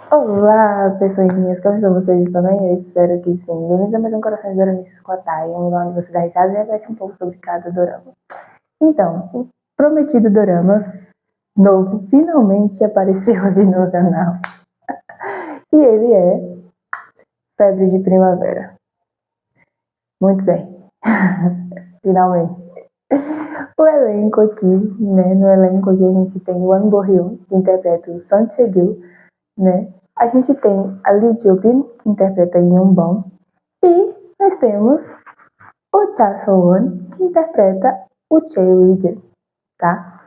Olá, pessoinhas, como estão vocês também? Eu espero que sim. Bem-vindos a mais um Corações Doramistas com a Thay, um lugar onde você dá risada e reflete um pouco sobre cada dorama. Então, o prometido dorama novo finalmente apareceu ali no canal. E ele é Febre de Primavera. Muito bem. Finalmente. O elenco aqui, né? No elenco aqui a gente tem o Won Bo-hyun, que interpreta o Son Che-gyu, né? A gente tem a Lee Jo-bin, que interpreta Yoon Bong, e nós temos o Cha So-won, que interpreta o Chae Wi-jin, tá?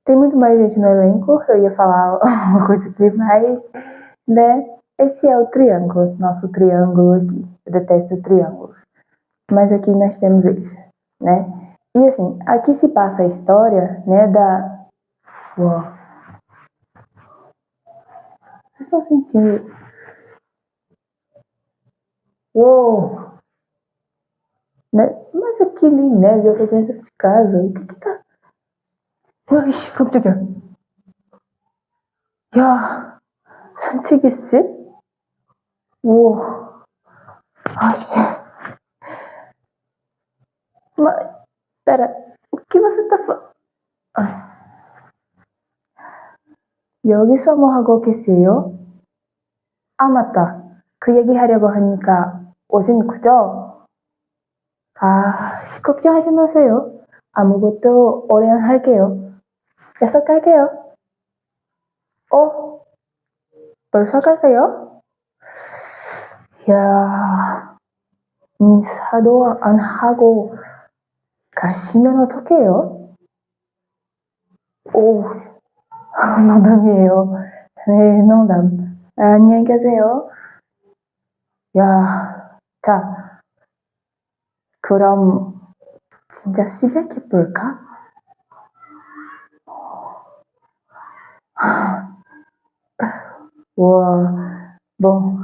Tem muito mais gente no elenco, eu ia falar uma coisa aqui, mas, né? Esse é o triângulo, nosso triângulo aqui. Eu detesto triângulos. Mas aqui nós temos eles, né? E assim, aqui se passa a história, né, da... Uau. Vocês estão sentindo? Uou! Né? Mas aqui nem neve, eu tô dentro de casa. O que que tá... Ui, 깜짝이야. 야, 산책했지? 우와. 아씨. Mas, pera, o que você tá falando? 여기서 뭐 하고 계세요? 아, 맞다. 그 얘기 하려고 하니까 오신 거죠? 아, 걱정하지 마세요. 아무것도 오래 안 할게요. 약속할게요. 벌써 가세요? 야, 인사도 안 하고 가시면 어떡해요? 오, 농담이에요. 네, 농담. 안녕히 계세요. 야, 자, 그럼 진짜 시작해볼까? Uau. Bom,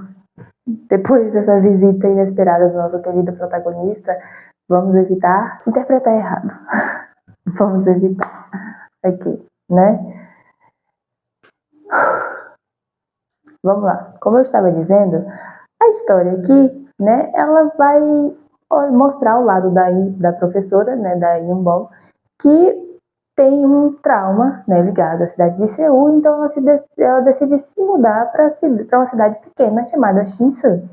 depois dessa visita inesperada do nosso querido protagonista, vamos evitar interpretar errado. Vamos evitar aqui, né? Vamos lá. Como eu estava dizendo, a história aqui, né, ela vai mostrar o lado da professora, né, da Yoon Bong, que tem um trauma, né, ligado à cidade de Seul, então ela decide se mudar para uma cidade pequena chamada Shinsu.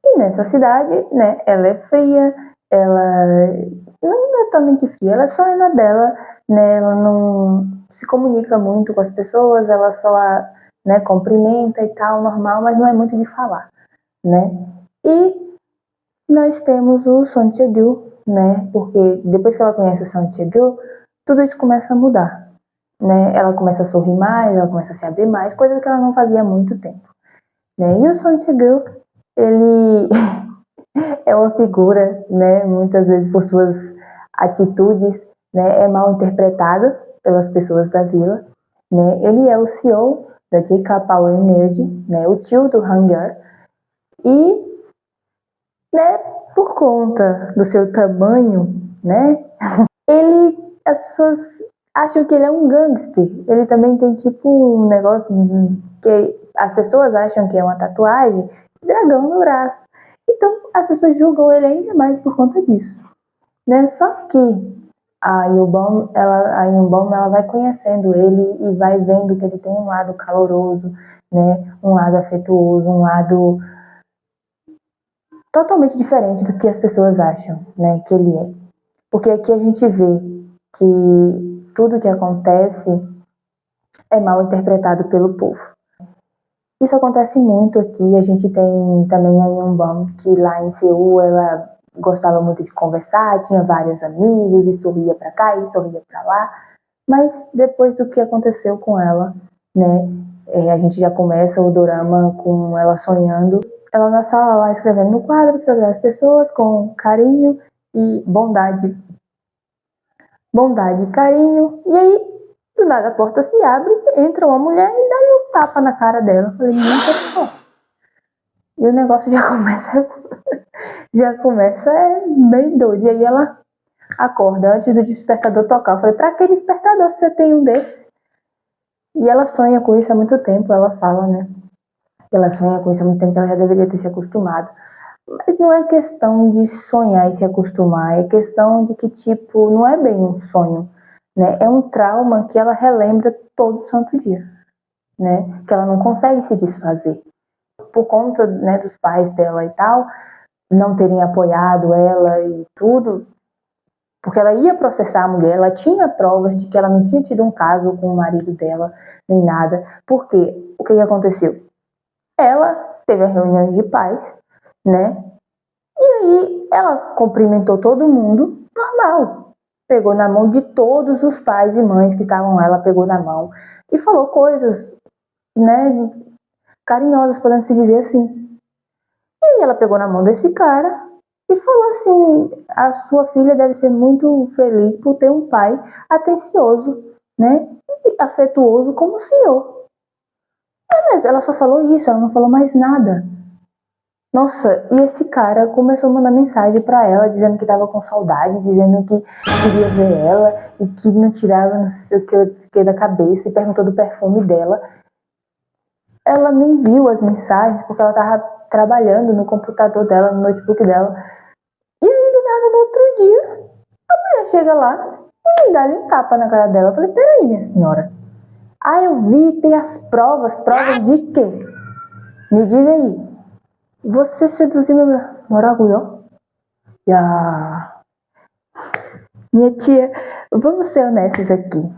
E nessa cidade, né, ela é fria, ela não é totalmente fria, ela só é na dela, né, ela não se comunica muito com as pessoas, ela só, né, cumprimenta e tal, normal, mas não é muito de falar, né. E nós temos o Son Che-gyu, né, porque depois que ela conhece o Son Che-gyu, tudo isso começa a mudar, né? Ela começa a sorrir mais, ela começa a se abrir mais, coisas que ela não fazia há muito tempo, né? E o Son Che-gyu, ele é uma figura, né? Muitas vezes por suas atitudes, né? É mal interpretado pelas pessoas da vila, né? Ele é o CEO da JK Power Energy, né? O tio do Hangul e, né? Por conta do seu tamanho, né? As pessoas acham que ele é um gangster. Ele também tem tipo um negócio que as pessoas acham que é uma tatuagem, dragão no braço. Então as pessoas julgam ele ainda mais por conta disso, né? Só que a Yoon Bong, ela vai conhecendo ele e vai vendo que ele tem um lado caloroso, né? Um lado afetuoso, um lado totalmente diferente do que as pessoas acham, né? Que ele é. Porque aqui a gente vê que tudo que acontece é mal interpretado pelo povo. Isso acontece muito aqui. A gente tem também a Yoon Bong, que lá em Seul ela gostava muito de conversar, tinha vários amigos e sorria pra cá e sorria pra lá. Mas depois do que aconteceu com ela, né, a gente já começa o dorama com ela sonhando. Ela na sala lá escrevendo no quadro, tratando as pessoas com carinho e bondade e carinho, e aí, do nada a porta se abre, entra uma mulher e dá-lhe um tapa na cara dela. Eu falei, não, e o negócio já começa bem doido. E aí ela acorda antes do despertador tocar. Eu falei, pra que despertador se você tem um desse? E ela sonha com isso há muito tempo, ela fala, né? Ela sonha com isso há muito tempo, que ela já deveria ter se acostumado. Mas não é questão de sonhar e se acostumar, é questão de que, tipo, não é bem um sonho, né? É um trauma que ela relembra todo santo dia, né? Que ela não consegue se desfazer. Por conta, né, dos pais dela e tal, não terem apoiado ela e tudo, porque ela ia processar a mulher, ela tinha provas de que ela não tinha tido um caso com o marido dela, nem nada. Por quê? O que aconteceu? Ela teve a reunião de pais, né? E aí ela cumprimentou todo mundo, normal. Pegou na mão de todos os pais e mães que estavam lá, ela pegou na mão e falou coisas, né, carinhosas, podemos dizer assim. E aí ela pegou na mão desse cara e falou assim: a sua filha deve ser muito feliz por ter um pai atencioso, né, e afetuoso como o senhor. Beleza, ela só falou isso, ela não falou mais nada. Nossa, e esse cara começou a mandar mensagem pra ela, dizendo que tava com saudade, dizendo que queria ver ela e que não tirava não sei o que da cabeça e perguntou do perfume dela. Ela nem viu as mensagens porque ela tava trabalhando no computador dela, no notebook dela. E aí, do nada, no outro dia, a mulher chega lá e me dá um tapa na cara dela. Eu falei, peraí, minha senhora. Ah, eu vi, tem as provas. Provas de quê? Me diga aí. Você seduziu meu orgulho? Ya. Minha tia, vamos ser honestos aqui.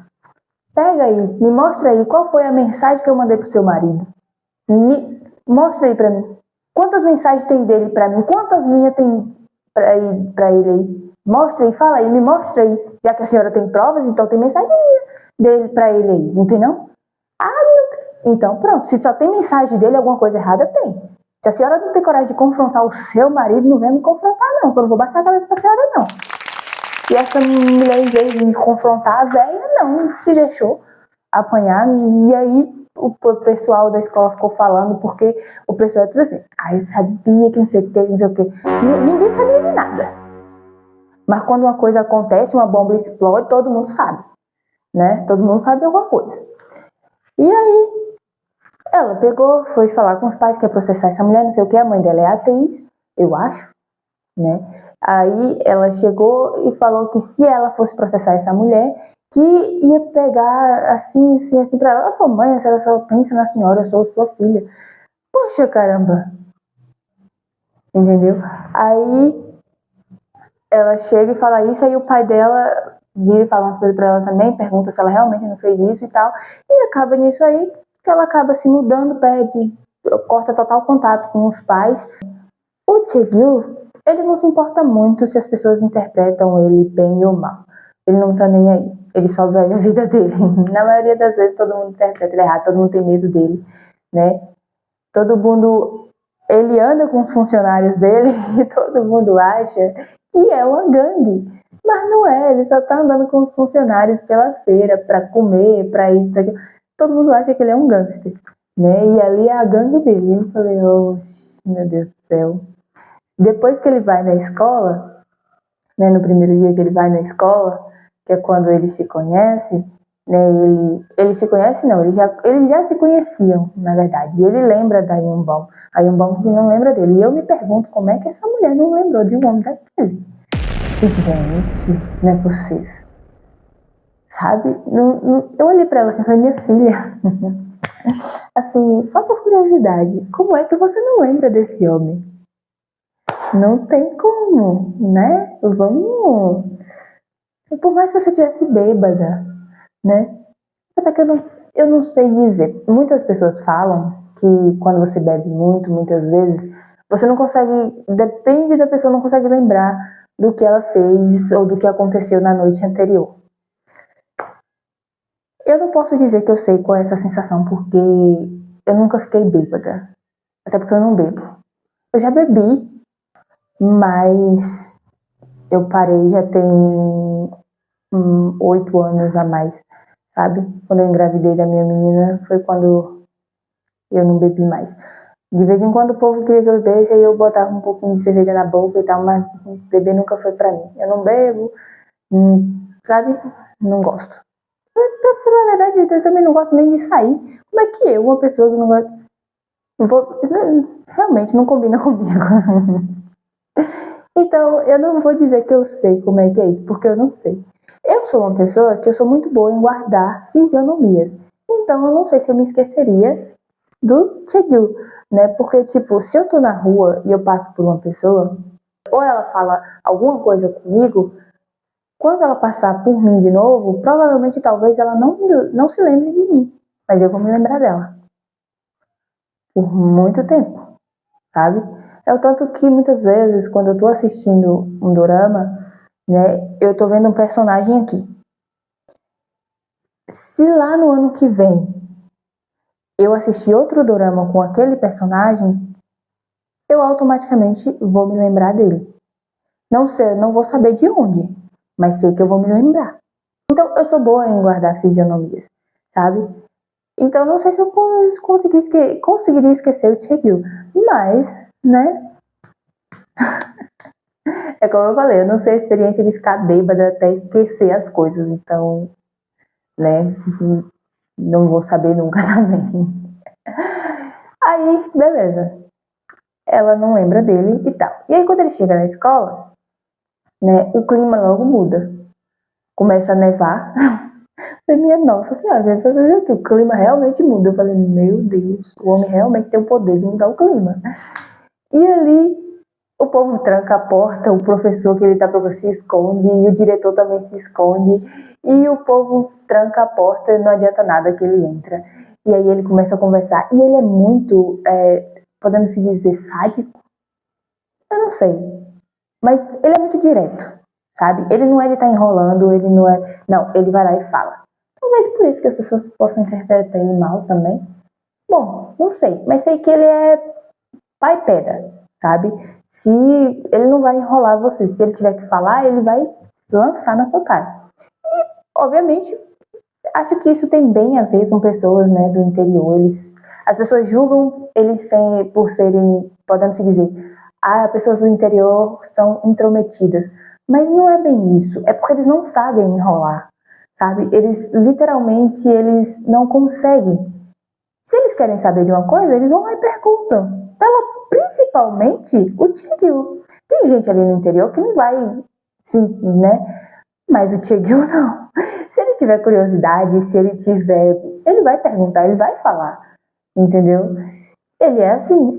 Pega aí, me mostra aí qual foi a mensagem que eu mandei pro seu marido. Me mostra aí pra mim. Quantas mensagens tem dele pra mim? Quantas minhas tem pra ele aí? Mostra aí, fala aí, me mostra aí. Já que a senhora tem provas, então tem mensagem minha dele pra ele aí, não tem não? Ah, não. Então pronto, se só tem mensagem dele, alguma coisa errada tem. Se a senhora não tem coragem de confrontar o seu marido, não vem me confrontar não, que eu não vou bater a cabeça pra senhora não. E essa mulher, em vez de confrontar a velha, não, se deixou apanhar. E aí o pessoal da escola ficou falando, porque o pessoal é tudo assim, eu sabia que não sei o que, não sei o que. Ninguém sabia de nada. Mas quando uma coisa acontece, uma bomba explode, todo mundo sabe, né? Todo mundo sabe alguma coisa. E aí ela pegou, foi falar com os pais que ia processar essa mulher, não sei o que, a mãe dela é atriz, eu acho, né? Aí ela chegou e falou que se ela fosse processar essa mulher, que ia pegar assim pra ela. Ela falou, mãe, a senhora só pensa na senhora, eu sou sua filha. Poxa, caramba. Entendeu? Aí ela chega e fala isso, aí o pai dela vira e fala umas coisas pra ela também, pergunta se ela realmente não fez isso e tal. E acaba nisso aí, que ela acaba se mudando, perde, corta total contato com os pais. O Taegil, ele não se importa muito se as pessoas interpretam ele bem ou mal. Ele não tá nem aí. Ele só vive a vida dele. Na maioria das vezes todo mundo interpreta ele errado, todo mundo tem medo dele, né? Todo mundo, ele anda com os funcionários dele e todo mundo acha que é uma gangue. Mas não é, ele só tá andando com os funcionários pela feira pra comer, pra isso, pra aquilo. Todo mundo acha que ele é um gangster, né? E ali é a gangue dele. Eu falei, oh, meu Deus do céu. Depois que ele vai na escola, né, no primeiro dia que ele vai na escola, que é quando ele se conhece, né, ele se conhece não, eles já se conheciam, na verdade, e ele lembra da Yunbom, a Yunbom que não lembra dele, e eu me pergunto como é que essa mulher não lembrou de um homem daquele. Gente, não é possível. Sabe? Eu olhei pra ela assim e falei, minha filha, assim, só por curiosidade, como é que você não lembra desse homem? Não tem como, né? Vamos. Por mais que você estivesse bêbada, né? Até que eu não sei dizer. Muitas pessoas falam que quando você bebe muito, muitas vezes, você não consegue. Depende da pessoa, não consegue lembrar do que ela fez ou do que aconteceu na noite anterior. Eu não posso dizer que eu sei qual é essa sensação, porque eu nunca fiquei bêbada. Até porque eu não bebo. Eu já bebi, mas eu parei já tem 8 anos a mais, sabe? Quando eu engravidei da minha menina, foi quando eu não bebi mais. De vez em quando o povo queria que eu bebesse, aí eu botava um pouquinho de cerveja na boca e tal, mas beber nunca foi pra mim. Eu não bebo, sabe? Não gosto. pra falar a verdade, eu também não gosto nem de sair. Como é que eu, uma pessoa que não gosta... Realmente não combina comigo. Então, eu não vou dizer que eu sei como é que é isso, porque eu não sei. Eu sou uma pessoa que eu sou muito boa em guardar fisionomias. Então, eu não sei se eu me esqueceria do Chegyu, né? Porque, tipo, se eu tô na rua e eu passo por uma pessoa, ou ela fala alguma coisa comigo, quando ela passar por mim de novo, provavelmente, talvez, ela não se lembre de mim. Mas eu vou me lembrar dela. Por muito tempo, sabe? É o tanto que, muitas vezes, quando eu tô assistindo um dorama, né, eu tô vendo um personagem aqui. Se lá no ano que vem eu assistir outro dorama com aquele personagem, eu automaticamente vou me lembrar dele. Não sei, não vou saber de onde, mas sei que eu vou me lembrar. Então eu sou boa em guardar fisionomias, sabe? Então não sei se eu conseguiria esquecer o Chegyu, mas, né? É como eu falei, eu não sei a experiência de ficar bêbada até esquecer as coisas, então, né? Não vou saber nunca também. Aí, beleza. Ela não lembra dele e tal. E aí, quando ele chega na escola, né, o clima logo muda. Começa a nevar. Minha nossa senhora, o clima realmente muda. Eu falei, meu Deus, o homem realmente tem o poder de mudar o clima. E ali, o povo tranca a porta, o professor que ele tá se esconde, e o diretor também se esconde, e o povo tranca a porta e não adianta nada que ele entra. E aí ele começa a conversar. E ele é muito, podemos se dizer, sádico? Eu não sei. Mas ele é muito direto, sabe? Ele não é de estar enrolando, ele não é... Não, ele vai lá e fala. Talvez por isso que as pessoas possam interpretar ele mal também. Bom, não sei. Mas sei que ele é pai pedra, sabe? Se ele não vai enrolar você, se ele tiver que falar, ele vai lançar na sua cara. E, obviamente, acho que isso tem bem a ver com pessoas, né, do interior. As pessoas julgam eles por serem, podemos dizer, pessoas do interior são intrometidas. Mas não é bem isso. É porque eles não sabem enrolar, sabe? Eles, literalmente, eles não conseguem. Se eles querem saber de uma coisa, eles vão lá e perguntam. Principalmente o Chegyu. Tem gente ali no interior que não vai, sim, né? Mas o Chegyu não. Se ele tiver curiosidade, ele vai perguntar, ele vai falar, entendeu? Ele é assim.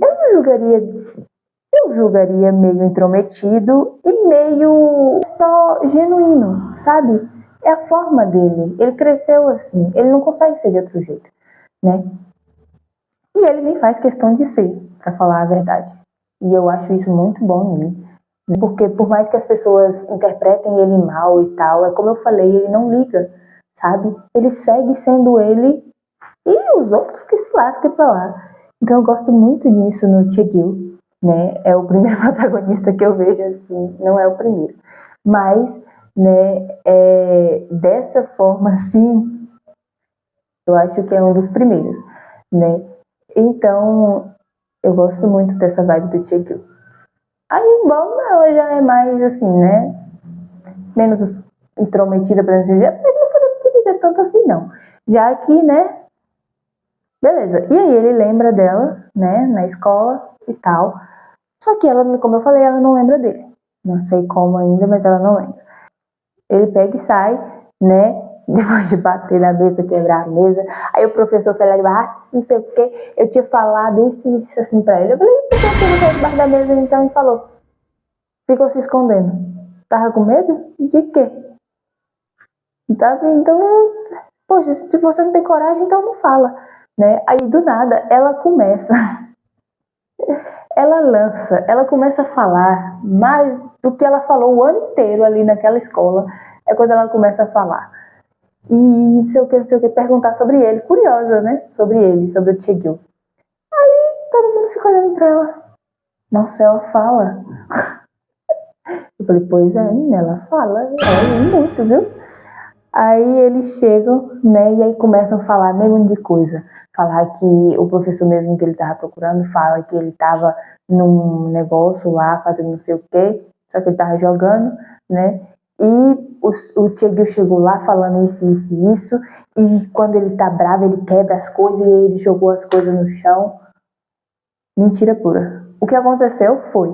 Eu julgaria meio intrometido e meio só genuíno, sabe? É a forma dele. Ele cresceu assim. Ele não consegue ser de outro jeito, né? E ele nem faz questão de ser, pra falar a verdade. E eu acho isso muito bom nele. Porque por mais que as pessoas interpretem ele mal e tal, é como eu falei, ele não liga, sabe? Ele segue sendo ele e os outros que se lasquem pra lá. Então eu gosto muito disso no Chegyu, né? É o primeiro protagonista que eu vejo assim, não é o primeiro. Mas, né, dessa forma assim, eu acho que é um dos primeiros, né? Então, eu gosto muito dessa vibe do Chegyu. A Yunbom, ela já é mais assim, né? Menos intrometida, por exemplo, mas não podemos dizer tanto assim, não. Já que, né? Beleza. E aí ele lembra dela, né? Na escola e tal. Só que ela, como eu falei, ela não lembra dele. Não sei como ainda, mas ela não lembra. Ele pega e sai, né? Depois de bater na mesa, quebrar a mesa. Aí o professor sai lá de baixo, não sei o que. Eu tinha falado isso assim pra ele. Eu falei, por que você não saiu debaixo da mesa então? E falou. Ficou se escondendo. Tava com medo? De quê? Sabe? Então, poxa, se você não tem coragem, então não fala, né? Aí do nada ela começa, ela começa a falar mais do que ela falou o ano inteiro ali naquela escola. É quando ela começa a falar. E não sei o que, perguntar sobre ele, curiosa, né? Sobre ele, sobre o Chegyu. Aí todo mundo fica olhando pra ela. Nossa, ela fala. Eu falei, pois é, ela fala, muito, viu? Aí eles chegam, né, e aí começam a falar mesmo de coisa. Falar que o professor mesmo que ele tava procurando fala que ele tava num negócio lá, fazendo não sei o quê, só que ele tava jogando, né? E o Tiago chegou lá falando isso. E quando ele tá bravo, ele quebra as coisas e ele jogou as coisas no chão. Mentira pura. O que aconteceu foi,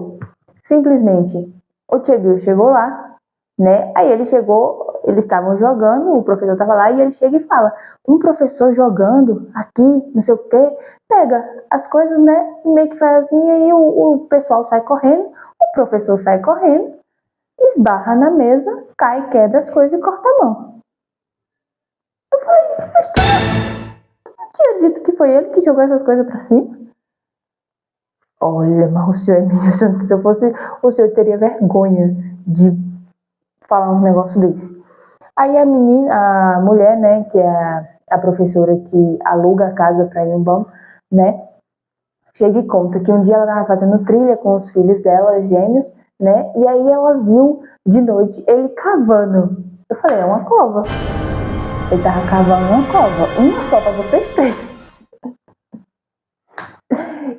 simplesmente, o Tiago chegou lá, né? Aí ele chegou, eles estavam jogando, o professor estava lá e ele chega e fala: um professor jogando aqui, não sei o quê, pega as coisas, né? Meio que faz assim, e aí o pessoal sai correndo, o professor sai correndo, esbarra na mesa, cai, quebra as coisas e corta a mão. Eu falei, mas tu não tinha dito que foi ele que jogou essas coisas pra cima? Olha, mas o senhor é meio... Se eu fosse o senhor, teria vergonha de falar um negócio desse. Aí a menina, a mulher, né, que é a professora que aluga a casa pra Inhambane, né, chega e conta que um dia ela tava fazendo trilha com os filhos dela, os gêmeos, né, e aí ela viu de noite ele cavando. Eu falei, é uma cova. Ele tava cavando uma cova, uma só pra vocês três.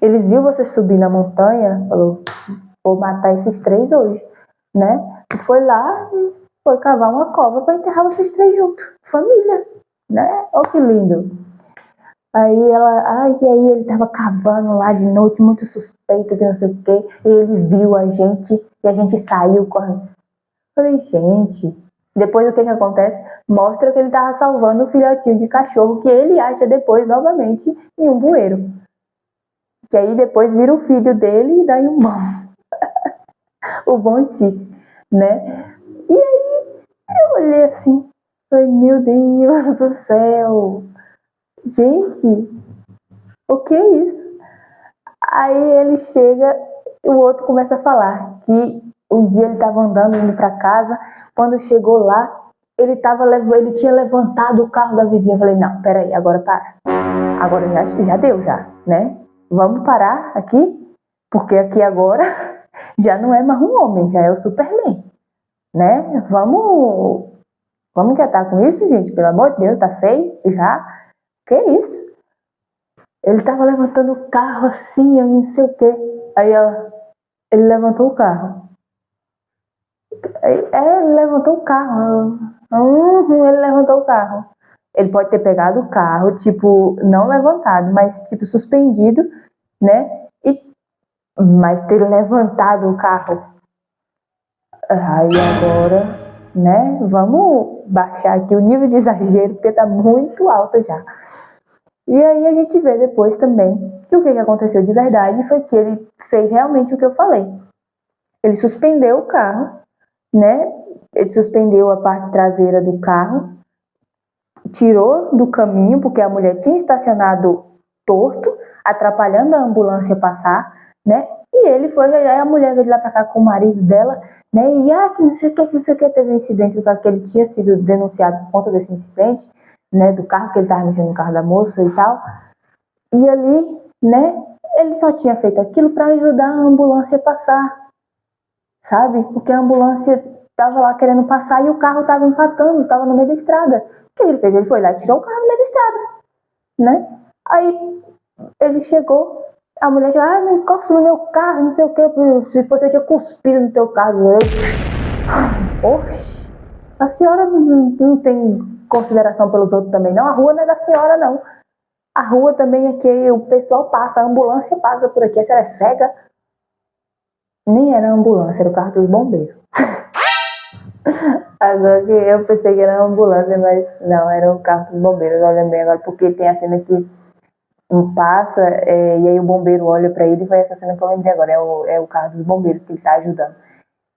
Eles viram você subir na montanha, falou, vou matar esses três hoje, né? E foi lá e foi cavar uma cova para enterrar vocês três juntos, família, né? Olha que lindo. Aí e aí ele tava cavando lá de noite, muito suspeito, que não sei o quê, e ele viu a gente, e a gente saiu correndo. Falei, gente, depois o que acontece? Mostra que ele tava salvando o filhotinho de cachorro, que ele acha depois, novamente, em um bueiro. Que aí depois vira o filho dele e daí o bom Chico, né? E aí eu olhei assim, falei, meu Deus do céu, gente, o que é isso? Aí ele chega e o outro começa a falar que um dia ele estava andando, indo para casa, quando chegou lá, ele tinha levantado o carro da vizinha. Eu falei, não, peraí, agora para. Agora já deu, né? Vamos parar aqui, porque aqui agora já não é mais um homem, já é o Superman, né? Vamos quietar com isso, gente? Pelo amor de Deus, tá feio já? Que isso? Ele tava levantando o carro assim, eu não sei o quê. Aí ele levantou o carro. Ele levantou o carro. Ele levantou o carro. Ele pode ter pegado o carro, tipo, não levantado, mas tipo suspendido, né? Mas ter levantado o carro. Aí agora, né? Vamos baixar aqui o nível de exagero, porque tá muito alto já. E aí a gente vê depois também que o que aconteceu de verdade foi que ele fez realmente o que eu falei. Ele suspendeu o carro, né? Ele suspendeu a parte traseira do carro, tirou do caminho, porque a mulher tinha estacionado torto, atrapalhando a ambulância passar, né? E ele foi, aí a mulher veio lá pra cá com o marido dela, né? E que não sei o que, teve um incidente do carro, que ele tinha sido denunciado por conta desse incidente, né? Do carro, que ele tava mexendo no carro da moça e tal. E ali, né? Ele só tinha feito aquilo para ajudar a ambulância a passar, sabe? Porque a ambulância tava lá querendo passar e o carro tava empatando, tava no meio da estrada. O que ele fez? Ele foi lá e tirou o carro no meio da estrada, né? Aí ele chegou, a mulher disse, não encosta no meu carro, não sei o que, se você tinha cuspido no teu carro. Oxi, a senhora não tem consideração pelos outros também, não? A rua não é da senhora, não. A rua também é que o pessoal passa, a ambulância passa por aqui, a senhora é cega? Nem era a ambulância, era o carro dos bombeiros. Agora que eu pensei que era uma ambulância, mas não, era o carro dos bombeiros. Olha bem agora, porque tem a cena que passa e aí o bombeiro olha pra ele e foi essa cena que eu lembrei agora. É o carro dos bombeiros que ele tá ajudando,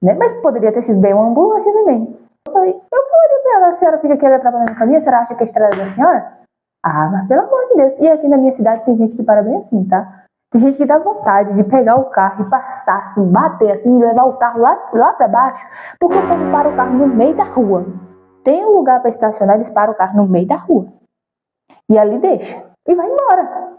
né? Mas poderia ter sido bem uma ambulância também. Eu falaria pra ela, a senhora fica aqui atrapalhando o caminho, a senhora acha que a estrada é da senhora? Mas pelo amor de Deus. E aqui na minha cidade tem gente que para bem assim, tá? Tem gente que dá vontade de pegar o carro e passar assim, bater assim, e levar o carro lá pra baixo, porque o povo para o carro no meio da rua. Tem um lugar para estacionar, eles param o carro no meio da rua. E ali deixa. E vai embora.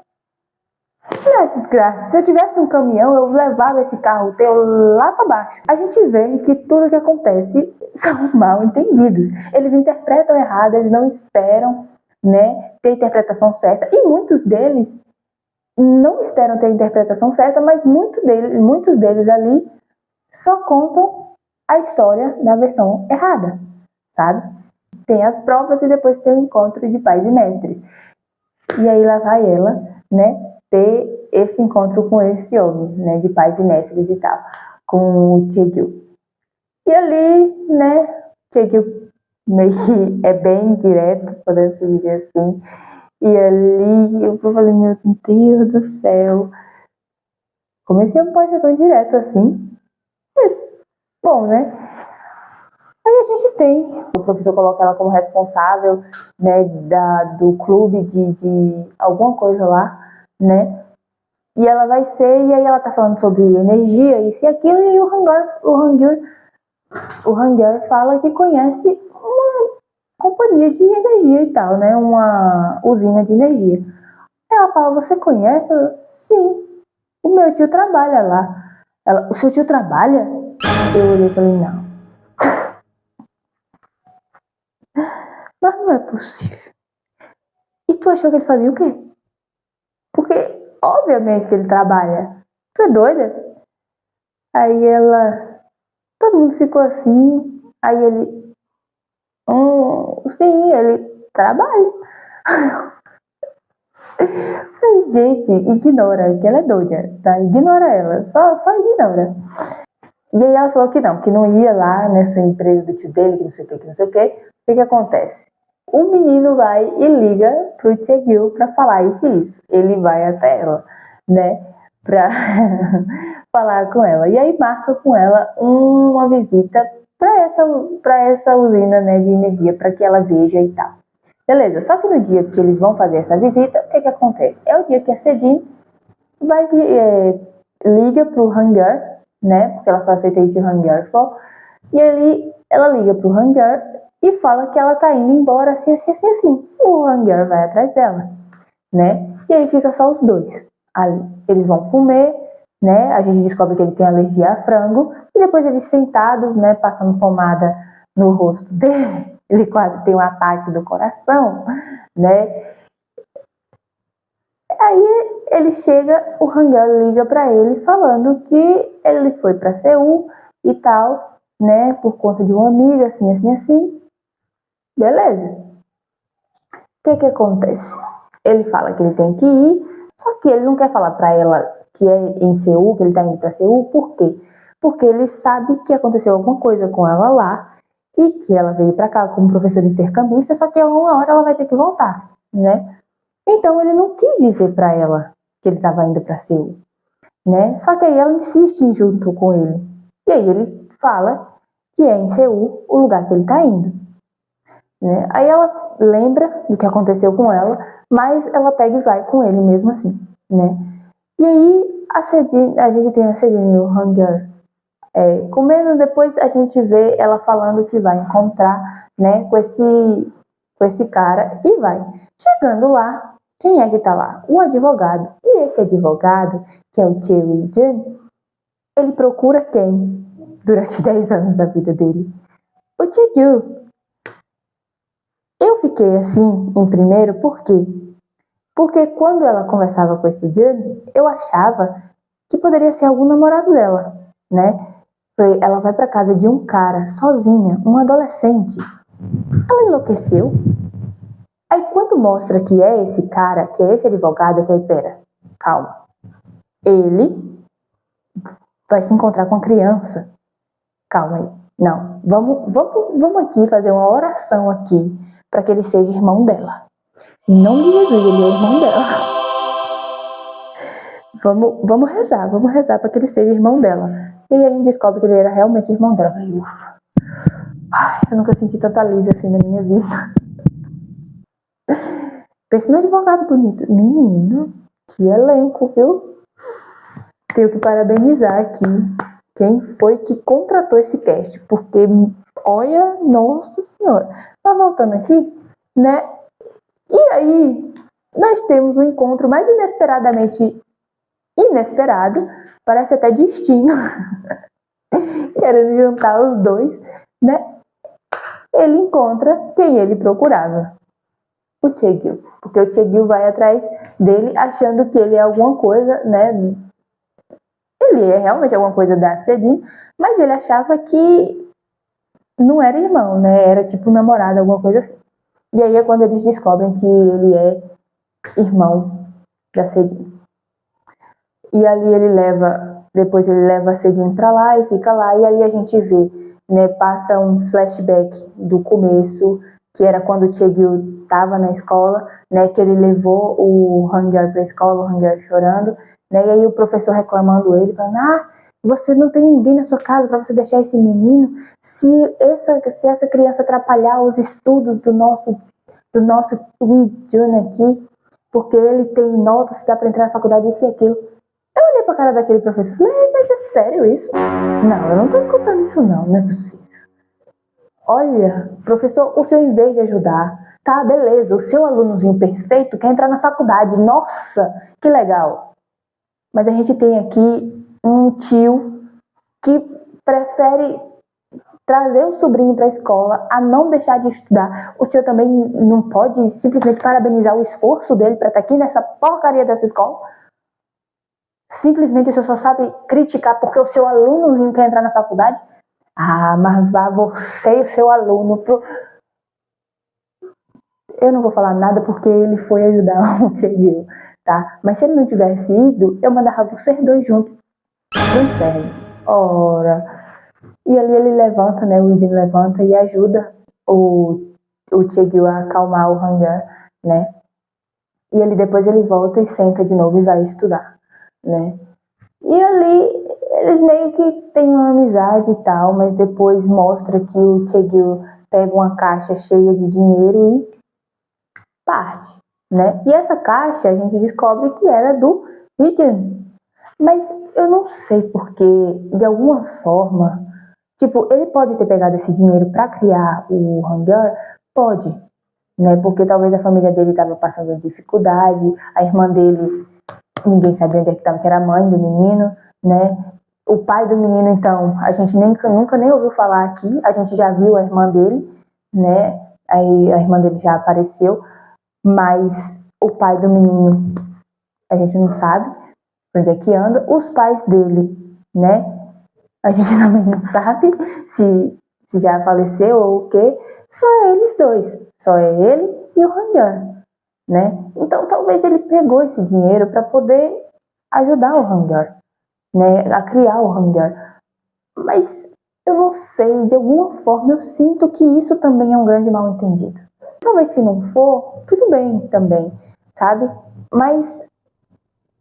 Desgraça. Se eu tivesse um caminhão, eu levava esse carro teu lá pra baixo. A gente vê que tudo que acontece são mal entendidos. Eles interpretam errado, eles não esperam, né, ter a interpretação certa. E muitos deles não esperam ter a interpretação certa, mas muitos deles ali só contam a história na versão errada, sabe? Tem as provas e depois tem o encontro de pais e mestres. E aí lá vai ela, né, ter esse encontro com esse homem, né, de pais e mestres e tal, com o Chae-gyu. E ali, né, Chae-gyu meio que é bem direto, podemos dizer assim. E ali eu falei, meu Deus do céu, como esse homem pode ser tão direto assim? Bom, né? Aí a gente tem, o professor coloca ela como responsável, né, do clube de alguma coisa lá, né? E ela vai ser, e aí ela tá falando sobre energia, isso e aquilo, e aí o Hangul fala que conhece uma companhia de energia e tal, né? Uma usina de energia. Aí ela fala, você conhece? Sim, o meu tio trabalha lá. Ela, o seu tio trabalha? Eu olhei e falei, não. Mas não é possível. E tu achou que ele fazia o quê? Porque, obviamente que ele trabalha. Tu é doida? Aí ela... Todo mundo ficou assim. Aí ele... sim, ele trabalha. Aí, gente, ignora, que ela é doida, tá? Ignora ela. Só ignora. E aí ela falou que não ia lá nessa empresa do tio dele, que não sei o que, que não sei o que. O que acontece? O menino vai e liga pro Chae-gyu pra falar isso e isso. Ele vai até ela, né? Pra falar com ela. E aí marca com ela uma visita pra essa usina, né, de energia, pra que ela veja e tal. Beleza, só que no dia que eles vão fazer essa visita, o que acontece? É o dia que a Sedin liga pro Hangul, né? Porque ela só aceita isso se o Hangul for. E ali ela liga pro Hangul e fala que ela tá indo embora assim, assim, assim, assim. O Hangul vai atrás dela, né? E aí fica só os dois. Ali. Eles vão comer, né? A gente descobre que ele tem alergia a frango. E depois eles sentados, né? Passando pomada no rosto dele. Ele quase tem um ataque do coração, né? Aí ele chega, o Hangul liga pra ele falando que ele foi pra Seul e tal, né? Por conta de uma amiga, assim, assim, assim. Beleza. O que acontece? Ele fala que ele tem que ir, só que ele não quer falar pra ela que é em Seul, que ele tá indo pra Seul. Por quê? Porque ele sabe que aconteceu alguma coisa com ela lá e que ela veio pra cá como professora intercambista, só que uma hora ela vai ter que voltar, né? Então ele não quis dizer pra ela que ele estava indo pra Seul, né? Só que aí ela insiste em ir junto com ele. E aí ele fala que é em Seul o lugar que ele tá indo, né? Aí ela lembra do que aconteceu com ela, mas ela pega e vai com ele mesmo assim, né? E aí a gente tem a Sedin e o Hangul comendo, depois a gente vê ela falando que vai encontrar, né, com esse cara e vai. Chegando lá, quem é que tá lá? O advogado. E esse advogado, que é o Choi Jun, ele procura quem durante 10 anos da vida dele? O Chae-gyu. Eu fiquei assim em primeiro, por quê? Porque quando ela conversava com esse Jun, eu achava que poderia ser algum namorado dela, né? Ela vai pra casa de um cara, sozinha, um adolescente. Ela enlouqueceu. Aí quando mostra que é esse cara, que é esse advogado, eu falei, pera, calma. Ele vai se encontrar com a criança. Calma aí. Não, vamos aqui fazer uma oração aqui para que ele seja irmão dela. Em nome de Jesus, ele é irmão dela. Vamos rezar para que ele seja irmão dela. E aí a gente descobre que ele era realmente irmão dela. Ai, ufa. Ai, eu nunca senti tanta alívio assim na minha vida. Pense no advogado bonito. Menino, que elenco, viu? Tenho que parabenizar aqui quem foi que contratou esse cast, porque, olha, nossa senhora. Mas voltando aqui, né? E aí, nós temos um encontro mais inesperadamente inesperado, parece até destino, querendo juntar os dois, né? Ele encontra quem ele procurava, o Chae-gyu, porque o Chae-gyu vai atrás dele achando que ele é alguma coisa, né? ele é realmente alguma coisa da Sejin, mas ele achava que não era irmão, né? Era tipo namorado, alguma coisa assim. E aí é quando eles descobrem que ele é irmão da Sejin. E ali depois ele leva a Sejin pra lá e fica lá, e ali a gente vê, né, passa um flashback do começo, que era quando o Chae-gil tava na escola, né, que ele levou o Hangul pra escola, o Hangul chorando, né, e aí o professor reclamando ele, falando, você não tem ninguém na sua casa para você deixar esse menino, se essa criança atrapalhar os estudos do nosso Wee-jun aqui, porque ele tem nota, se dá para entrar na faculdade, isso e aquilo. Eu olhei pra cara daquele professor e falei, mas é sério isso? Não, eu não tô escutando isso não é possível. Olha, professor, o senhor em vez de ajudar, tá, beleza, o seu alunozinho perfeito quer entrar na faculdade, nossa, que legal. Mas a gente tem aqui um tio que prefere trazer o sobrinho para a escola, a não deixar de estudar. O senhor também não pode simplesmente parabenizar o esforço dele para estar aqui nessa porcaria dessa escola? Simplesmente o senhor só sabe criticar porque o seu alunozinho quer entrar na faculdade? Mas vá você e o seu aluno pro... Eu não vou falar nada porque ele foi ajudar o Chae-gil, tá? Mas se ele não tivesse ido, eu mandava vocês dois juntos pro inferno. Ora... E ali ele levanta, né? O Ijin levanta e ajuda o Chae-gil a acalmar o Hangul, né? E ele depois ele volta e senta de novo e vai estudar, né? E ali eles meio que têm uma amizade e tal, mas depois mostra que o Chae-gil pega uma caixa cheia de dinheiro e parte, né? E essa caixa a gente descobre que era do Ijin. Mas eu não sei porque, de alguma forma, tipo, ele pode ter pegado esse dinheiro para criar o Hangul? Pode, né? Porque talvez a família dele estava passando dificuldade, a irmã dele, ninguém sabia onde é que estava, que era a mãe do menino, né? O pai do menino, então, a gente nunca nem ouviu falar aqui, a gente já viu a irmã dele, né? Aí a irmã dele já apareceu, mas o pai do menino, a gente não sabe onde é que anda. Os pais dele, né? A gente também não sabe se já faleceu ou o quê. Só é eles dois. Só é ele e o Hangul, né? Então talvez ele pegou esse dinheiro para poder ajudar o Hangul, né? A criar o Hangul. Mas eu não sei, de alguma forma eu sinto que isso também é um grande mal-entendido. Talvez se não for, tudo bem também, sabe? Mas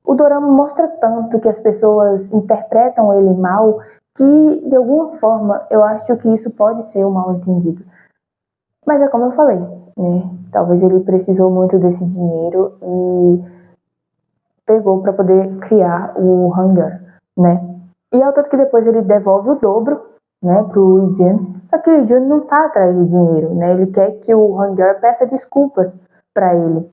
o dorama mostra tanto que as pessoas interpretam ele mal que, de alguma forma, eu acho que isso pode ser um mal-entendido. Mas é como eu falei, né? Talvez ele precisou muito desse dinheiro e pegou para poder criar o Hangul, né? E é o tanto que depois ele devolve o dobro, né, pro Ijin. Só que o Ijin não tá atrás de dinheiro, né? Ele quer que o Hangul peça desculpas para ele.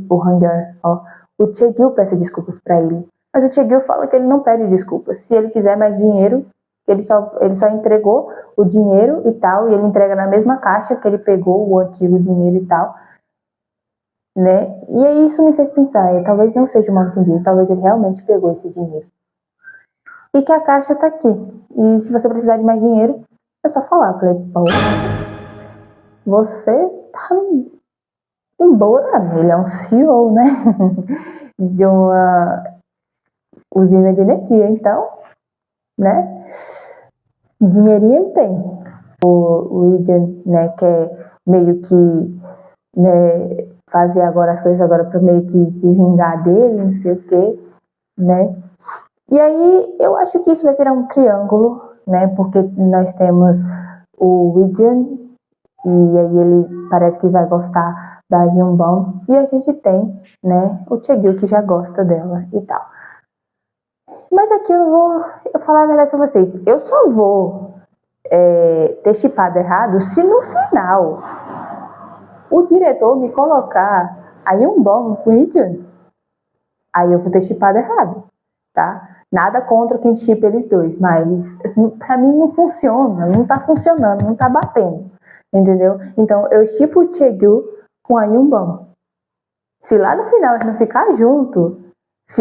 O Hangul, ó. O Chae-gil peça desculpas para ele. Mas o Chae-gil fala que ele não pede desculpas. Se ele quiser mais dinheiro, ele só entregou o dinheiro e tal, e ele entrega na mesma caixa que ele pegou o antigo dinheiro e tal, né? E aí isso me fez pensar, talvez não seja um mal-entendido, talvez ele realmente pegou esse dinheiro. E que a caixa tá aqui. E se você precisar de mais dinheiro, é só falar. Eu falei, pô, você tá em boa. Ele é um CEO, né? De uma usina de energia, então, né? Dinheirinho ele tem. O Ijin, né, quer meio que, né, fazer agora as coisas agora para meio que se vingar dele, não sei o quê, né? E aí eu acho que isso vai virar um triângulo, né? Porque nós temos o Ijin e aí ele parece que vai gostar da Yunbom e a gente tem, né, o Chae-gil que já gosta dela e tal. Mas aqui eu falar a verdade pra vocês. Eu só vou ter chipado errado se no final o diretor me colocar a Yunbom com o Ijin. Aí eu vou ter chipado errado, tá? Nada contra quem chipa eles dois, mas pra mim não funciona, não tá funcionando, não tá batendo, entendeu? Então eu chipo o Chae-gil com a Yunbom. Se lá no final eles não ficar junto,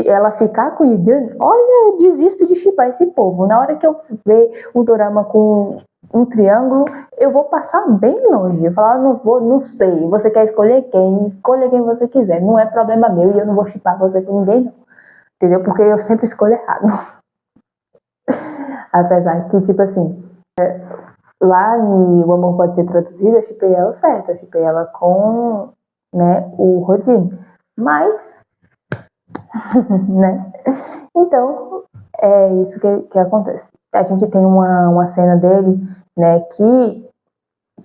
ela ficar com o Yijun, olha, eu desisto de shippar esse povo. Na hora que eu ver um dorama com um triângulo, eu vou passar bem longe. Eu falar, não sei. Você quer escolher quem? Escolha quem você quiser. Não é problema meu e eu não vou shippar você com ninguém, não. Entendeu? Porque eu sempre escolho errado. Apesar que, tipo assim, lá no O Amor Pode Ser Traduzido, eu shippei ela certo. Eu shippei ela com, né, o Rodin. Mas, né? Então, é isso que acontece. A gente tem uma cena dele, né, que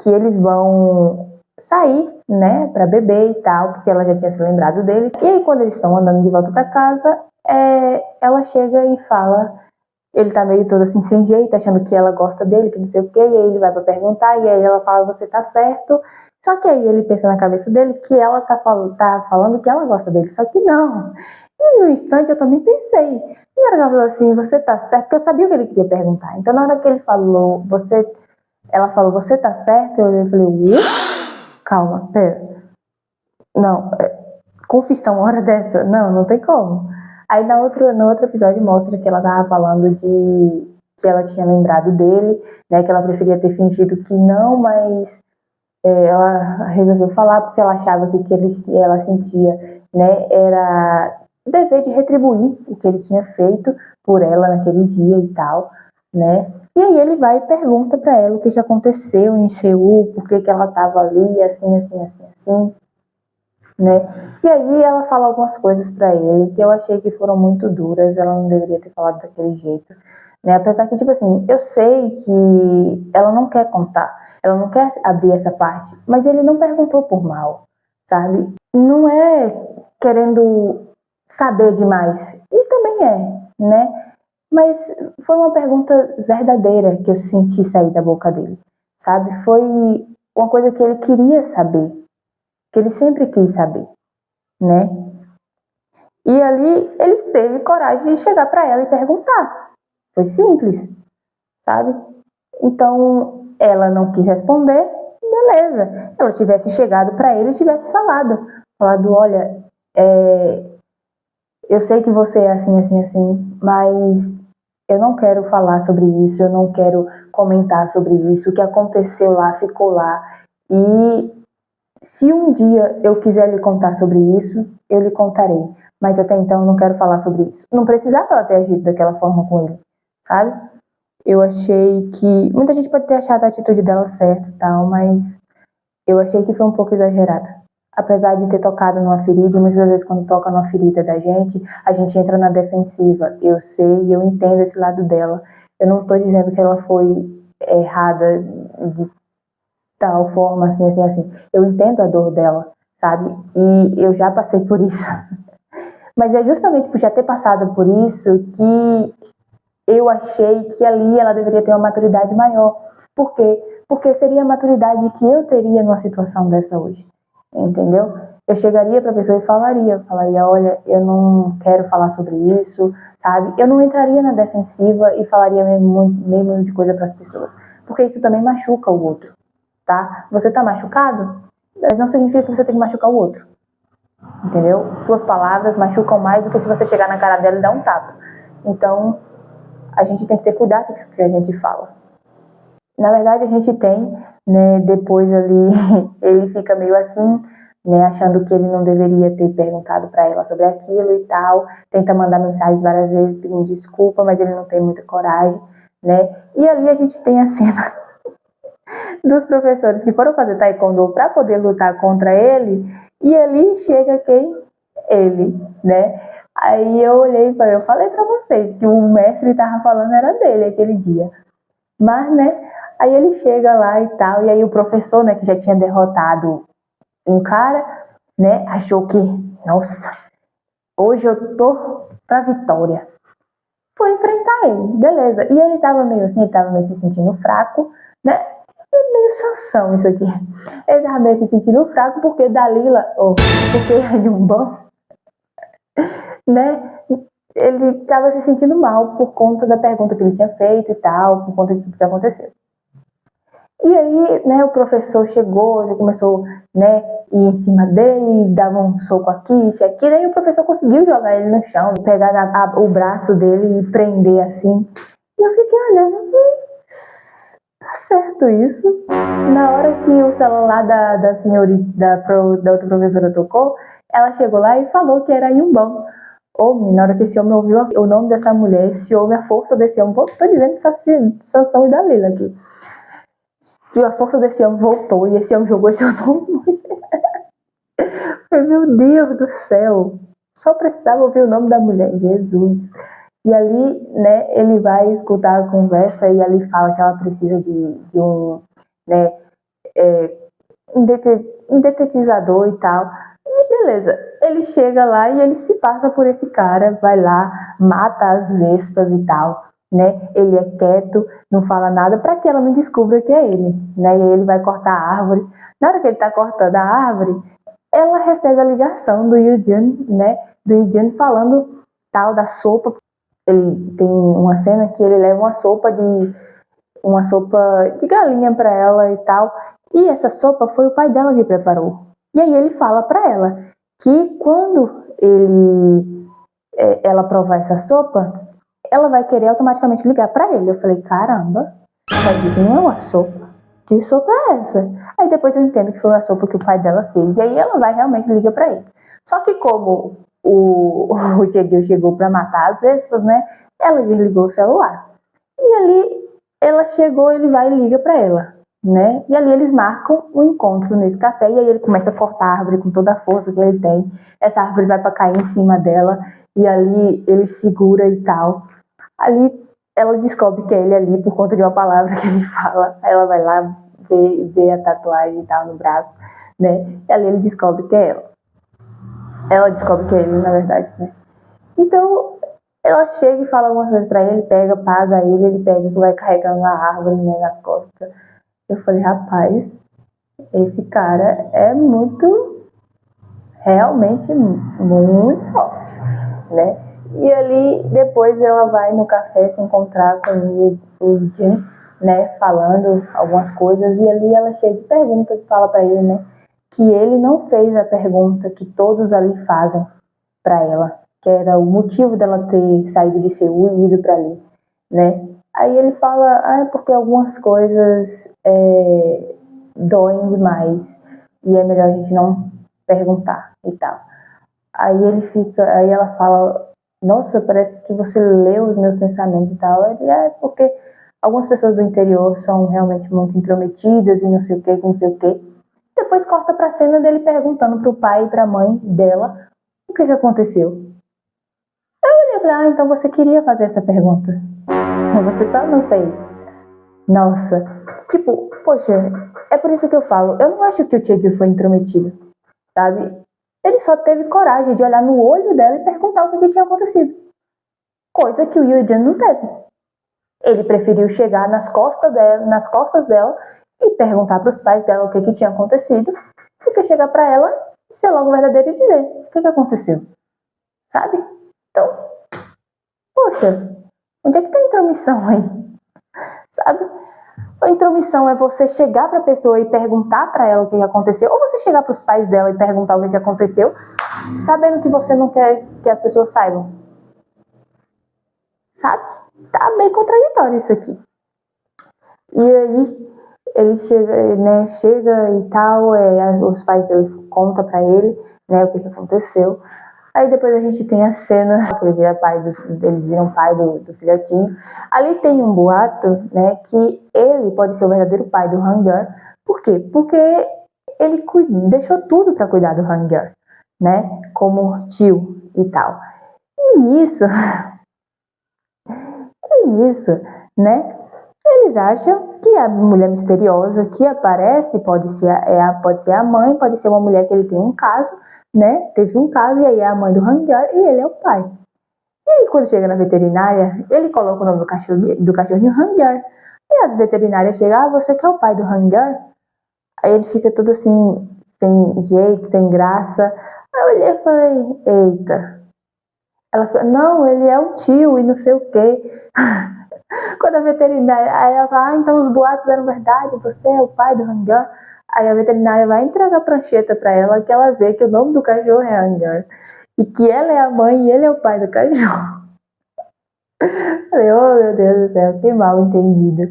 eles vão sair, né, pra beber e tal, porque ela já tinha se lembrado dele. E aí, quando eles estão andando de volta pra casa, ela chega e fala, ele tá meio todo assim, sem jeito, achando que ela gosta dele, que não sei o quê, e aí ele vai pra perguntar, e aí ela fala, você tá certo. Só que aí ele pensa na cabeça dele que ela tá falando que ela gosta dele, só que não. E no instante eu também pensei. Na hora que ela falou assim, você tá certo, porque eu sabia o que ele queria perguntar. Então na hora que ele falou, ela falou, você tá certo? Eu falei, calma, pera. Não, confissão, hora dessa? Não tem como. Aí no outro episódio mostra que ela tava falando de que ela tinha lembrado dele, né? Que ela preferia ter fingido que não, mas ela resolveu falar porque ela achava que o que ela sentia, né, era dever de retribuir o que ele tinha feito por ela naquele dia e tal, né? E aí ele vai e pergunta para ela o que aconteceu em Seul, por que ela estava ali, assim, né? E aí ela fala algumas coisas para ele que eu achei que foram muito duras, ela não deveria ter falado daquele jeito, né? Apesar que, tipo assim, eu sei que ela não quer contar, ela não quer abrir essa parte, mas ele não perguntou por mal, sabe? Não é querendo saber demais, e também né? Mas foi uma pergunta verdadeira que eu senti sair da boca dele, sabe? Foi uma coisa que ele queria saber, que ele sempre quis saber, né? E ali ele teve coragem de chegar para ela e perguntar. Foi simples, sabe? Então ela não quis responder, beleza. Ela tivesse chegado para ele e tivesse falado, olha, eu sei que você é assim, mas eu não quero falar sobre isso, eu não quero comentar sobre isso. O que aconteceu lá ficou lá. E se um dia eu quiser lhe contar sobre isso, eu lhe contarei. Mas até então eu não quero falar sobre isso. Não precisava ela ter agido daquela forma com ele, sabe? Eu achei que... Muita gente pode ter achado a atitude dela certa e tal, mas eu achei que foi um pouco exagerada. Apesar de ter tocado numa ferida, e muitas vezes quando toca numa ferida da gente, a gente entra na defensiva. Eu sei e eu entendo esse lado dela. Eu não tô dizendo que ela foi errada de tal forma, assim. Eu entendo a dor dela, sabe? E eu já passei por isso. Mas é justamente por já ter passado por isso que eu achei que ali ela deveria ter uma maturidade maior. Por quê? Porque seria a maturidade que eu teria numa situação dessa hoje. Entendeu? Eu chegaria para a pessoa e falaria, olha, eu não quero falar sobre isso, sabe? Eu não entraria na defensiva e falaria meio de coisa para as pessoas, porque isso também machuca o outro, tá? Você tá machucado, mas não significa que você tem que machucar o outro, entendeu? Suas palavras machucam mais do que se você chegar na cara dela e dar um tapa. Então, a gente tem que ter cuidado com o que a gente fala. Na verdade, a gente tem, né, depois ali, ele fica meio assim, né, achando que ele não deveria ter perguntado para ela sobre aquilo e tal, tenta mandar mensagens várias vezes pedindo desculpa, mas ele não tem muita coragem, né, e ali a gente tem a cena dos professores que foram fazer taekwondo para poder lutar contra ele, e ali chega quem? Ele, né, aí eu olhei e falei, eu falei para vocês que o mestre tava falando era dele aquele dia, mas, né, aí ele chega lá e tal, e aí o professor, né, que já tinha derrotado um cara, né, achou que, nossa, hoje eu tô pra vitória. Foi enfrentar ele, beleza. E ele tava meio assim, ele tava meio se sentindo fraco, né, é meio sanção isso aqui. Ele tava meio se sentindo fraco porque Dalila, porque Yunbom, né, ele tava se sentindo mal por conta da pergunta que ele tinha feito e tal, por conta disso que aconteceu. E aí, né, o professor chegou, ele começou, né, ir em cima dele, dava um soco aqui, isso e aquilo, aí o professor conseguiu jogar ele no chão, pegar o braço dele e prender assim. E eu fiquei olhando, tá certo isso? Na hora que o celular da senhorita, da outra professora tocou, ela chegou lá e falou que era Yumbão. Homem, na hora que esse homem ouviu o nome dessa mulher, esse homem, a força desse homem, tô dizendo que Sansão e Dalila aqui. E a força desse homem voltou e esse homem jogou esse nome. Meu Deus do céu, só precisava ouvir o nome da mulher, Jesus. E ali, né, ele vai escutar a conversa e ali fala que ela precisa de um, né, um detetizador e tal. E beleza, ele chega lá e ele se passa por esse cara, vai lá, mata as vespas e tal, né? Ele é quieto, não fala nada para que ela não descubra que é ele, né? E aí ele vai cortar a árvore. Na hora que ele tá cortando a árvore, ela recebe a ligação do Eugene, né? Do Eugene falando tal da sopa. Ele tem uma cena que ele leva uma sopa de galinha para ela e tal. E essa sopa foi o pai dela que preparou. E aí ele fala para ela que quando ela provar essa sopa, ela vai querer automaticamente ligar para ele. Eu falei, caramba, mas isso não é uma sopa. Que sopa é essa? Aí depois eu entendo que foi a sopa que o pai dela fez. E aí ela vai realmente ligar para ele. Só que como o Diego chegou para matar as vespas, né? Ela desligou o celular. E ali ela chegou, ele vai e liga para ela, né? E ali eles marcam um encontro nesse café e aí ele começa a cortar a árvore com toda a força que ele tem. Essa árvore vai para cair em cima dela e ali ele segura e tal. Ali ela descobre que é ele ali por conta de uma palavra que ele fala. Aí ela vai lá ver a tatuagem e tal no braço, né? E ali ele descobre que é ela. Ela descobre que é ele, na verdade, né? Então, ela chega e fala algumas coisas pra ele, pega, paga ele pega e vai carregando a árvore, né, nas costas. Eu falei, rapaz, esse cara é realmente muito forte, né? E ali, depois ela vai no café se encontrar com o Jim, né, falando algumas coisas, e ali ela chega e pergunta, fala pra ele, né, que ele não fez a pergunta que todos ali fazem pra ela, que era o motivo dela ter saído de Seul e ido pra ali, né? Aí ele fala, é porque algumas coisas doem demais e é melhor a gente não perguntar e tal. Aí ela fala, nossa, parece que você leu os meus pensamentos e tal. Ele porque algumas pessoas do interior são realmente muito intrometidas e não sei o que, não sei o que. Depois corta pra cena dele perguntando pro pai e pra mãe dela o que aconteceu. Eu falei, então você queria fazer essa pergunta. Você só não fez. Nossa. Tipo, poxa, é por isso que eu falo. Eu não acho que o Che foi intrometido, sabe? Ele só teve coragem de olhar no olho dela e perguntar o que tinha acontecido. Coisa que o Yujian não teve. Ele preferiu chegar nas costas dela e perguntar para os pais dela o que tinha acontecido, do que chegar para ela e ser logo verdadeiro e dizer o que aconteceu. Sabe? Então, poxa, onde é que tá a intromissão aí? Sabe? A intromissão é você chegar para a pessoa e perguntar para ela o que aconteceu, ou você chegar para os pais dela e perguntar o que aconteceu, sabendo que você não quer que as pessoas saibam. Sabe? Tá meio contraditório isso aqui. E aí ele chega e tal, os pais dele contam para ele, né, o que aconteceu. Aí depois a gente tem as cenas que eles viram pai do filhotinho. Ali tem um boato, né, que ele pode ser o verdadeiro pai do Hangul. Por quê? Porque ele deixou tudo para cuidar do Hangul, né, como tio e tal. E nisso, né, eles acham que a mulher misteriosa que aparece pode ser a mãe, pode ser uma mulher que ele tem um caso, né? Teve um caso e aí é a mãe do Hangul e ele é o pai. E aí quando chega na veterinária, ele coloca o nome do cachorrinho Hangul. E a veterinária chega, você que é o pai do Hangul? Aí ele fica todo assim, sem jeito, sem graça. Aí eu olhei e falei, eita. Ela fica, não, ele é o tio e não sei o quê. Quando a veterinária, aí ela fala, então os boatos eram verdade, você é o pai do Hangyor. Aí a veterinária vai entregar a prancheta pra ela, que ela vê que o nome do cachorro é Hangyor. E que ela é a mãe e ele é o pai do cachorro. Falei, oh meu Deus do céu, que mal entendido.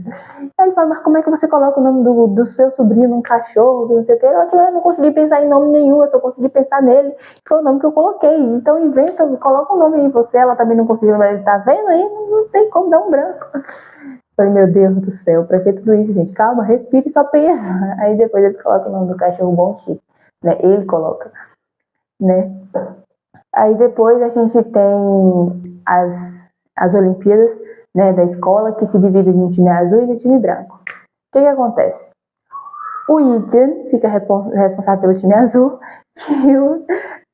Aí ele fala, mas como é que você coloca o nome do seu sobrinho num cachorro, que não sei o que? Ela falou, eu não consegui pensar em nome nenhum, eu só consegui pensar nele. Foi o nome que eu coloquei. Então inventa, coloca o nome em você. Ela também não conseguiu, mas ele tá vendo aí, não tem como dar um branco. Falei, meu Deus do céu, pra que tudo isso, gente? Calma, respire e só pensa. Aí depois ele coloca o nome do cachorro Bom Chico, né? Ele coloca, né? Aí depois a gente tem as Olimpíadas, né, da escola, que se dividem no time azul e no time branco. O que acontece? O Ijun fica responsável pelo time azul e o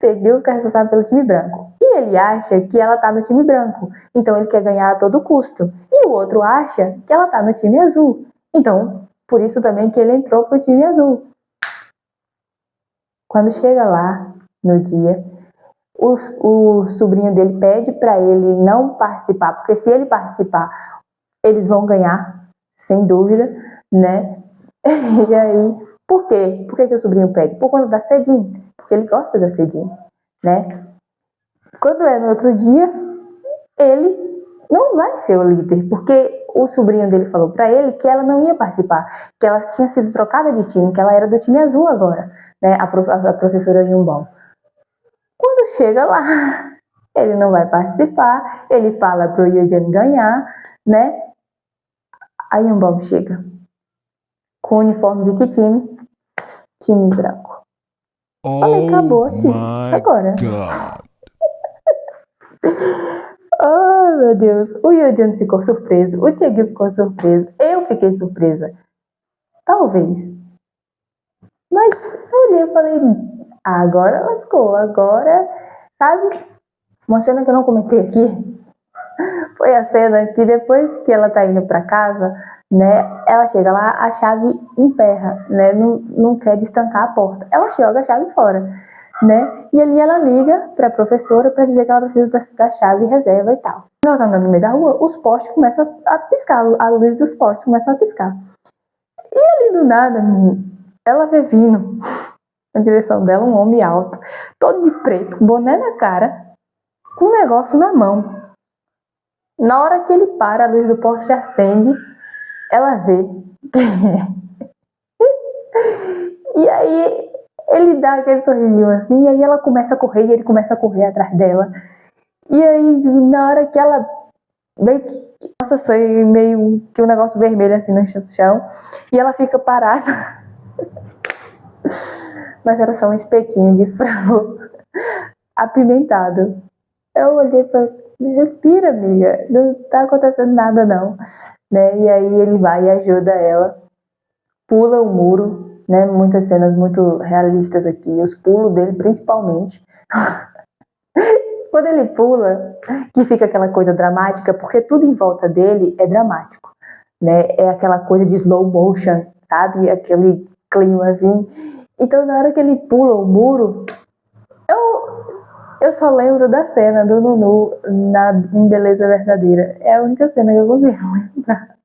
Taegyu fica responsável pelo time branco. E ele acha que ela tá no time branco, então ele quer ganhar a todo custo. E o outro acha que ela tá no time azul. Então, por isso também que ele entrou pro time azul. Quando chega lá, no dia, o sobrinho dele pede para ele não participar, porque se ele participar, eles vão ganhar, sem dúvida, né? E aí, por quê? Por que o sobrinho pede? Por conta da Sedin, porque ele gosta da Sedin, né? Quando é no outro dia, ele não vai ser o líder, porque o sobrinho dele falou para ele que ela não ia participar, que ela tinha sido trocada de time, que ela era do time azul agora, né? A professora Jumbom. Quando chega lá, ele não vai participar, ele fala pro Yujin ganhar, né? Aí um Bob chega com o uniforme de que time? Time branco. Falei, acabou aqui. Agora. Oh, meu Deus. O Yujin ficou surpreso, o Taegyu ficou surpreso, eu fiquei surpresa. Talvez. Mas eu olhei e falei, agora lascou, agora, sabe? Uma cena que eu não comentei aqui foi a cena que depois que ela tá indo pra casa, né, ela chega lá, a chave emperra, né, não quer destrancar a porta. Ela joga a chave fora, né, e ali ela liga pra professora pra dizer que ela precisa da chave reserva e tal. Quando ela tá andando no meio da rua, os postes começam a piscar, a luz dos postes começa a piscar. E ali do nada, ela vê vindo na direção dela um homem alto, todo de preto, com boné na cara, com um negócio na mão. Na hora que ele para, a luz do poste acende, ela vê quem é. E aí ele dá aquele sorrisinho assim, e aí ela começa a correr, e ele começa a correr atrás dela. E aí, na hora que ela meio que, nossa, sai meio que um negócio vermelho assim no chão, e ela fica parada. Mas era só um espetinho de frango apimentado. Eu olhei pra... Respira, amiga. Não tá acontecendo nada, não. Né? E aí ele vai e ajuda ela. Pula o muro, né? Muitas cenas muito realistas aqui. Os pulos dele, principalmente. Quando ele pula, que fica aquela coisa dramática, porque tudo em volta dele é dramático. Né? É aquela coisa de slow motion, sabe? Aquele clima assim. Então, na hora que ele pula o muro, eu só lembro da cena do Nunu em Beleza Verdadeira. É a única cena que eu consigo lembrar.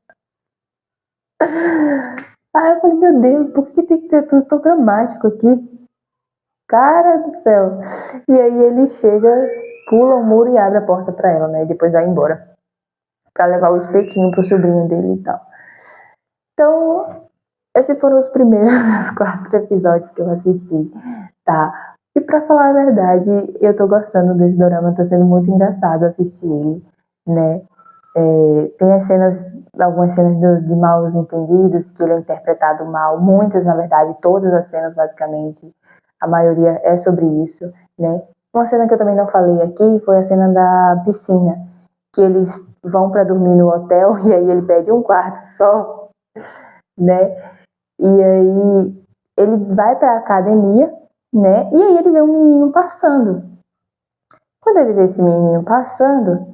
Aí eu falei, meu Deus, por que tem que ser tudo tão dramático aqui? Cara do céu. E aí ele chega, pula o muro e abre a porta pra ela, né? E depois vai embora. Pra levar o espetinho pro sobrinho dele e tal. Então, esses foram os primeiros dos 4 episódios que eu assisti, tá? E pra falar a verdade, eu tô gostando desse dorama, tá sendo muito engraçado assistir ele, né? Tem algumas cenas de maus entendidos, que ele é interpretado mal, muitas na verdade, todas as cenas basicamente, a maioria é sobre isso, né? Uma cena que eu também não falei aqui foi a cena da piscina, que eles vão pra dormir no hotel e aí ele pede um quarto só, né? E aí ele vai pra academia, né? E aí ele vê um menininho passando. Quando ele vê esse menininho passando,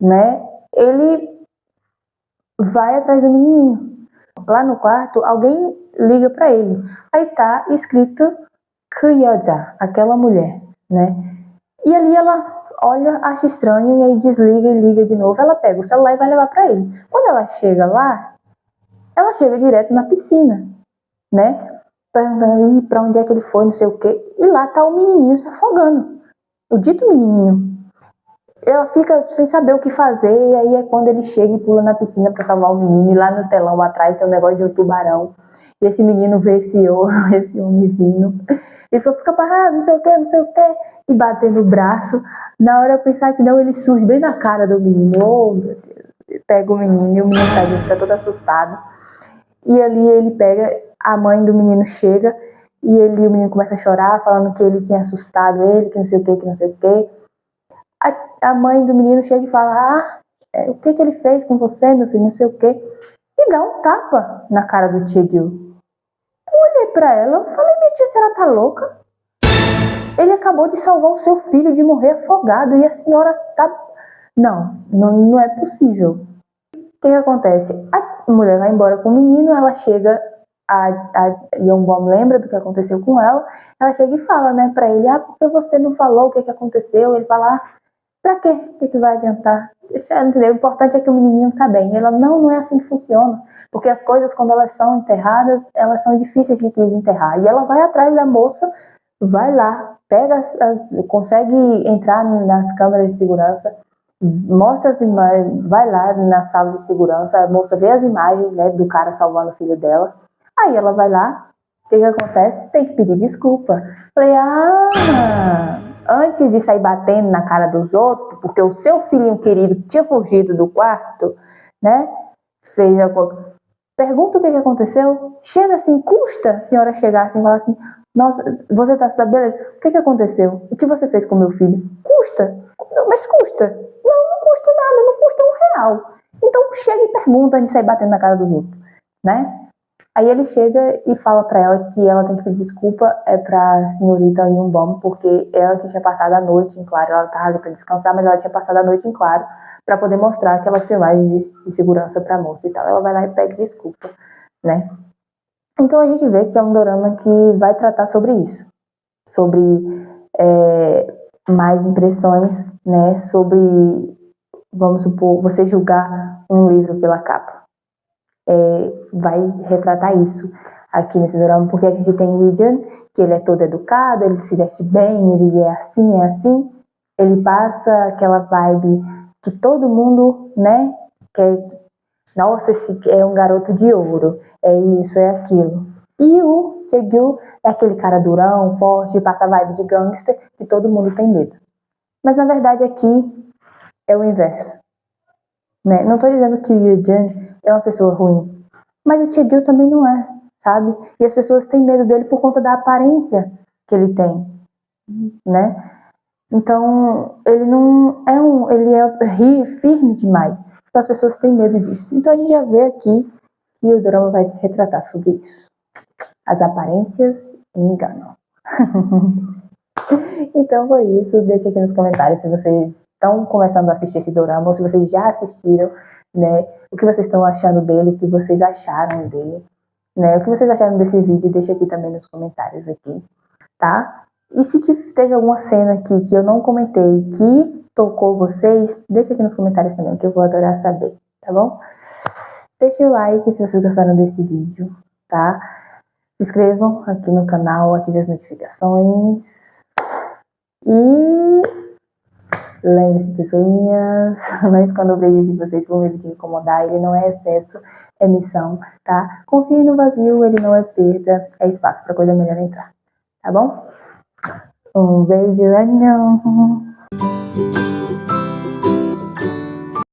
né? Ele vai atrás do menininho. Lá no quarto, alguém liga pra ele. Aí tá escrito Kyoja, aquela mulher, né? E ali ela olha, acha estranho e aí desliga e liga de novo. Ela pega o celular e vai levar pra ele. Quando ela chega lá, ela chega direto na piscina, né? Perguntando pra onde é que ele foi, não sei o quê. E lá tá o menininho se afogando. O dito menininho. Ela fica sem saber o que fazer, e aí é quando ele chega e pula na piscina pra salvar o menino, e lá no telão atrás tem um negócio de um tubarão, e esse menino vê esse homem vindo, ele falou, fica parado, não sei o que, não sei o que, e batendo o braço, na hora eu pensar que não, ele surge bem na cara do menino, oh meu Deus, pega o menino, e o menino fica todo assustado, e ali ele pega, a mãe do menino chega, e o menino começa a chorar, falando que ele tinha assustado ele, que não sei o que, que não sei o que. A mãe do menino chega e fala, o que ele fez com você, meu filho, não sei o que, e dá um tapa na cara do Tia Gil. Eu olhei pra ela, eu falei, minha tia, a senhora tá louca? Ele acabou de salvar o seu filho de morrer afogado e a senhora tá... Não é possível. O que acontece? A mulher vai embora com o menino, ela chega, a Yeonbom lembra do que aconteceu com ela chega e fala, né, pra ele, por que você não falou o que aconteceu? Ele fala, pra quê? O que vai adiantar? Entendeu? O importante é que o menininho tá bem. Ela, não é assim que funciona. Porque as coisas, quando elas são enterradas, elas são difíceis de desenterrar. E ela vai atrás da moça, vai lá, pega consegue entrar nas câmeras de segurança, mostra as imagens, vai lá na sala de segurança, a moça vê as imagens, né, do cara salvando o filho dela. Aí ela vai lá, o que acontece? Tem que pedir desculpa. Falei, antes de sair batendo na cara dos outros, porque o seu filhinho querido tinha fugido do quarto, né? Fez a... Pergunta o que aconteceu. Chega assim, custa a senhora chegar assim e falar assim, nossa, você tá sabendo? O que aconteceu? O que você fez com meu filho? Custa? Mas custa? Não custa nada, não custa R$1. Então chega e pergunta antes de sair batendo na cara dos outros, né? Aí ele chega e fala pra ela que ela tem que pedir desculpa pra senhorita Yeonbom, porque ela que tinha passado a noite em claro, ela tava ali pra descansar, mas ela tinha passado a noite em claro pra poder mostrar aquelas filmagens de segurança pra moça e tal. Ela vai lá e pede desculpa, né? Então a gente vê que é um dorama que vai tratar sobre isso, sobre mais impressões, né? Sobre, vamos supor, você julgar um livro pela capa. Vai retratar isso aqui nesse drama, porque a gente tem o Lee-jun, que ele é todo educado, ele se veste bem, ele é assim, ele passa aquela vibe que todo mundo, né, quer, nossa, esse é um garoto de ouro, é isso, é aquilo. E o Taegyu é aquele cara durão, forte, passa a vibe de gangster, que todo mundo tem medo. Mas na verdade aqui é o inverso, né? Não tô dizendo que o Lee-jun é uma pessoa ruim, mas o Taegyu também não é, sabe? E as pessoas têm medo dele por conta da aparência que ele tem, né? Então, ele não é ele é firme demais. Então as pessoas têm medo disso. Então a gente já vê aqui que o drama vai retratar sobre isso. As aparências enganam. Então foi isso. Deixa aqui nos comentários se vocês estão começando a assistir esse dorama ou se vocês já assistiram, né? O que vocês estão achando dele, o que vocês acharam dele, né? O que vocês acharam desse vídeo, deixa aqui também nos comentários aqui, tá? E se teve alguma cena aqui que eu não comentei que tocou vocês, deixa aqui nos comentários também, que eu vou adorar saber, tá bom? Deixa o like se vocês gostaram desse vídeo, tá? Se inscrevam aqui no canal, ativem as notificações. E lembre-se, pessoinhas, não esconda o beijo de vocês por medo de incomodar, ele não é excesso, é missão, tá? Confie no vazio, ele não é perda, é espaço para coisa melhor entrar, tá bom? Um beijo, 안녕!